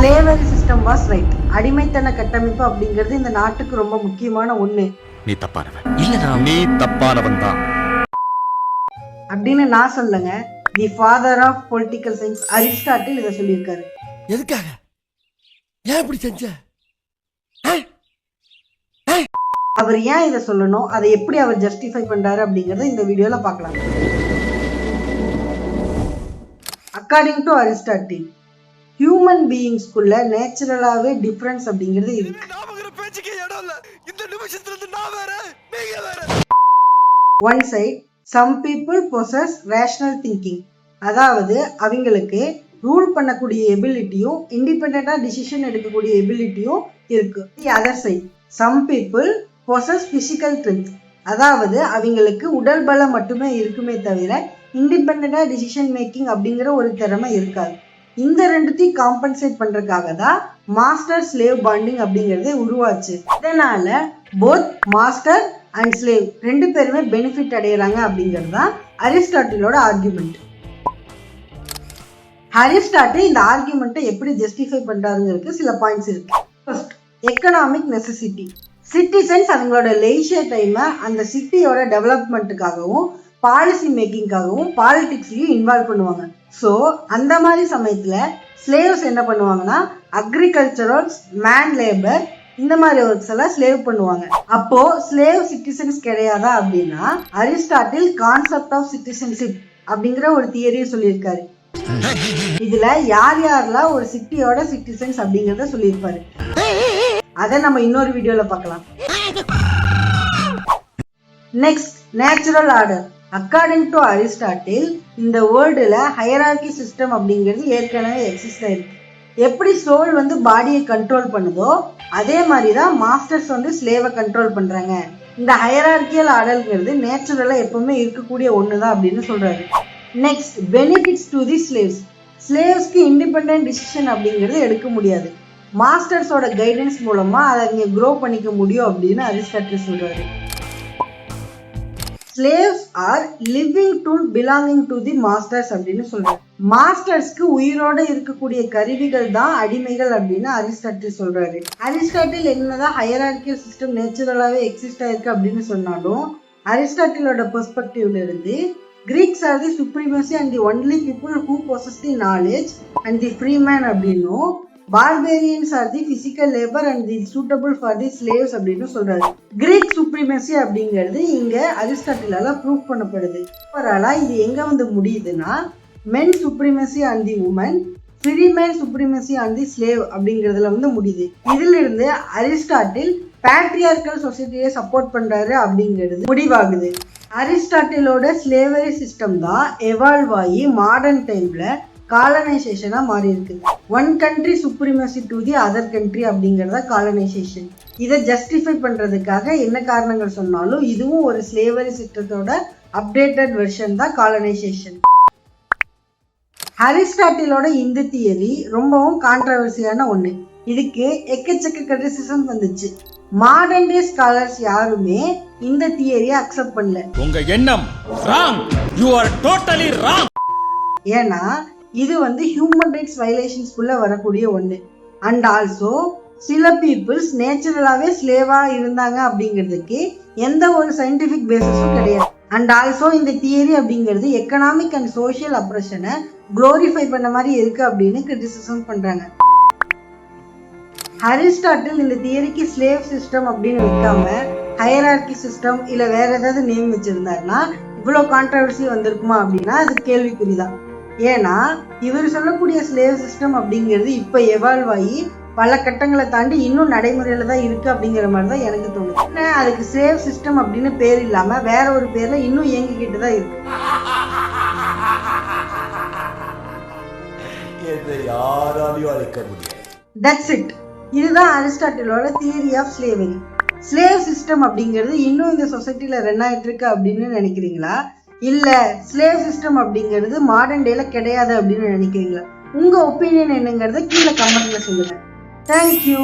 Slavery system was right. அடிமைத்தன கட்டமைப்பு அப்படிங்கிறது இந்த நாட்டுக்கு ரொம்ப முக்கியமான ஒண்ணு. நீ தப்பானவன். இல்லடா, நீ தப்பானவன் தான் அப்படின்னு நான் சொல்லங்க. The father of political science Aristotle இதை சொல்லியிருக்காரு. எதுக்காக? ஏன் இப்படி செஞ்ச? அவர் ஏன் இதை சொல்லணும், அதை எப்படி அவர் ஜஸ்டிஃபை பண்றாரு அப்படிங்கறத இந்த வீடியோல பார்க்கலாம். அக்கார்டிங் டு அரிஸ்டாட்டில், ஹியூமன் பீயிங்ஸ்குள்ள நேச்சுரலாவே டிஃபரன்ஸ் அப்படிங்கிறது இருக்கு. One side, some people possess rational thinking, அதாவது அவங்களுக்கு ரூல் பண்ணக்கூடிய எபிலிட்டியும் இண்டிபெண்டா டிசிஷன் எடுக்கக்கூடிய எபிலிட்டியும் இருக்கு. The other side, some people possess physical strength, அதாவது அவங்களுக்கு உடல் பலம் மட்டுமே இருக்குமே தவிர இண்டிபெண்டா டிசிஷன் மேக்கிங் அப்படிங்கிற ஒரு திறமை இருக்காது. இந்த ரெண்டுத்தையும் காம்பன்சேட் பண்றதுக்காக தான் மாஸ்டர் ஸ்லேவ் பாண்டிங் அப்படிங்கறதே உருவாச்சு. இதனால போத் மாஸ்டர் அண்ட் ஸ்லேவ் ரெண்டு பேருமே பெனிஃபிட் அடையறாங்க அப்படிங்கிறது தான் அரிஸ்டாட்டிலோட ஆர்குமெண்ட். அரிஸ்டாட்டில் இந்த ஆர்குமெண்ட்டை எப்படி ஜஸ்டிஃபை பண்றாருங்கிறதுக்கு சில பாயிண்ட்ஸ் இருக்கு. First, economic necessity. சிட்டிசன்ஸ் அவங்களோட லெய்ஷர் டைமை அந்த சிட்டியோட டெவலப்மெண்ட்டுக்காகவும் பாலிசி மேக்கிங்காகவும் பாலிடிக்ஸ்லயும் இன்வால்வ் பண்ணுவாங்க. ஸோ அந்த மாதிரி சமயத்துல ஸ்லேவ்ஸ் என்ன பண்ணுவாங்கன்னா அக்ரிகல்ச்சரல், மேன் லேபர், இந்த மாதிரி ஒர்க்ஸ் எல்லாம் ஸ்லேவ் பண்ணுவாங்க. அப்போ ஸ்லேவ் சிட்டிசன்ஸ் கிடையாதா அப்படின்னா அரிஸ்டாட்டில் கான்செப்ட் ஆஃப் சிட்டிசன்ஷிப் அப்படிங்கிற ஒரு தியரியை சொல்லியிருக்காரு. இதுல யார் யாரெல்லாம் ஒரு சிட்டியோட சிட்டிசன்ஸ் அப்படிங்கறத சொல்லியிருப்பாரு. அதை நம்ம இன்னொரு வீடியோல பார்க்கலாம். Next, natural order. According to Aristotle இந்த வேர்ல்டுல ஹையரார்கி சிஸ்டம் அப்படிங்கிறது ஏற்கனவே எக்ஸிஸ்ட் ஆயிருக்கு. எப்படி சோல் வந்து பாடியை கண்ட்ரோல் பண்ணுதோ அதே மாதிரிதான் மாஸ்டர்ஸ் வந்து ஸ்லேவை கண்ட்ரோல் பண்றாங்க. இந்த ஹையரார்கியல் ஆர்டர்ங்கிறது நேச்சுரலா எப்பவுமே இருக்கக்கூடிய ஒண்ணுதான் அப்படின்னு சொல்றாரு. Next, benefits to the slaves. ஸ்லேவ்ஸ்க்கு இண்டிபெண்டன்ட் டிசிஷன் அப்படிங்கிறது எடுக்க முடியாது. மாஸ்டர்ஸோட கைடன்ஸ் மூலமா அதை இங்க க்ரோ பண்ணிக்க முடியும் அப்படின்னு அரிஸ்டாட்டில் சொல்றாரு. Slaves are living tool belonging to the masters அப்படின்னு சொல்றாரு. மாஸ்டர்ஸ்க்கு உயிரோட இருக்கக்கூடிய கருவிகள் தான் அடிமைகள் அப்படின்னு அரிஸ்டாட்டில் சொல்றாரு. அரிஸ்டாட்டில் என்னதான் ஹையரார்கியல் சிஸ்டம் நேச்சுரலாவே எக்ஸிஸ்ட் ஆயிருக்கு அப்படின்னு சொன்னாலும் அரிஸ்டாட்டிலோட பெர்ஸ்பெக்டிவ்ல இருந்து Greeks are the supremacy and the only people who possess the knowledge and the free man அப்படின்னும், barbarians are the physical labour and the suitable for the slaves அப்படின்னு சொல்றாரு. கிரீக் சுப்ரீமசி அப்படிங்கிறது இங்க அரிஸ்டாட்டிலால ப்ரூவ் பண்ணப்படுது. ஓவராலா இது எங்க வந்து முடியுதுன்னா men supremacy and the woman, free man supremacy and the slave அப்படிங்கிறதுல வந்து முடியுது. இதுல இருந்து அரிஸ்டாட்டில் பேட்ரியார்கல் சொசைட்டியை சப்போர்ட் பண்றாரு அப்படிங்கிறது முடிவாகுது. அரிஸ்டாட்டிலோட ஸ்லேவரி சிஸ்டம் தான் எவால்வ் ஆகி மாடர்ன் டைம்ல காலனைசேஷனா மாறி இருக்கு. One country supremacy to the other country அப்படிங்கறத காலனைசேஷன். இதை ஜஸ்டிஃபை பண்றதுக்காக என்ன காரணங்கள் சொன்னாலும் இதுவும் ஒரு ஸ்லேவரி சிஸ்டத்தோட அப்டேட்டட் வெர்ஷன் தான் காலனைசேஷன். அரிஸ்டாட்டிலோட இந்த தியரி ரொம்பவும் கான்ட்ரவர்சியான ஒண்ணு. இதுக்கு எக்கச்சக்க கிரிட்டிசிசம் வந்துச்சு. மாடர்ன் டே ஸ்காலர்ஸ் யாருமே இந்த தியரியை அக்செப்ட் பண்ணல. உங்க எண்ணம் wrong, you are totally wrong. ஏன்னா இது வந்து ஹியூமன் ரைட்ஸ் வயலேஷன்ஸ்குள்ள வரக்கூடிய ஒண்ணு. அண்ட் ஆல்சோ சில பீப்புள்ஸ் நேச்சுரலாவே ஸ்லேவா இருந்தாங்க அப்படிங்கிறதுக்கு எந்த ஒரு சயின்டிபிக் பேசிஸும் கிடையாது. அண்ட் ஆல்சோ இந்த தியரி அப்படிங்கிறது எக்கனாமிக் அண்ட் சோசியல் அப்ரஷனை குளோரிஃபை பண்ண மாதிரி இருக்கு அப்படின்னு கிரிட்டிசிசம் பண்றாங்க. அரிஸ்டாட்டில் இந்த தியரிக்கு ஸ்லேவ் சிஸ்டம் அப்படின்னு வைக்காம ஹையரார்கி சிஸ்டம் இல்ல வேற ஏதாவது நேம் வச்சிருந்தாருன்னா இவ்வளவு கான்ட்ரவர்சி வந்திருக்குமா அப்படின்னா அது கேள்விக்குறிதான். ஏன்னா இவர் சொல்லக்கூடிய ஸ்லேவ் சிஸ்டம் அப்படிங்கிறது இப்ப எவால்வ் ஆகி பல கட்டங்களை தாண்டி இன்னும் நடைமுறையில தான் இருக்கு அப்படிங்கிற மாதிரி தான் எனக்கு தோணுது. அதுக்கு ஸ்லேவ் சிஸ்டம் அப்படின்னு பேர் இல்லாம வேற ஒரு பேர்ல இன்னும் இயங்கிக்கிட்டு தான் இருக்கு. That's it. இதுதான் அரிஸ்டாட்டிலோட theory of slavery. Slave system அப்படிங்கிறது இன்னும் இந்த சொசைட்டில ரன் ஆயிட்டு இருக்கு அப்படின்னு நினைக்கிறீங்களா, இல்ல ஸ்லேவ் சிஸ்டம் அப்படிங்கிறது மாடர்ன் டேல கிடையாது அப்படின்னு நினைக்கிறீங்களா? உங்க ஒப்பீனியன் என்னங்கிறத கீழே கமெண்ட்ல சொல்லுங்க. தேங்க்யூ.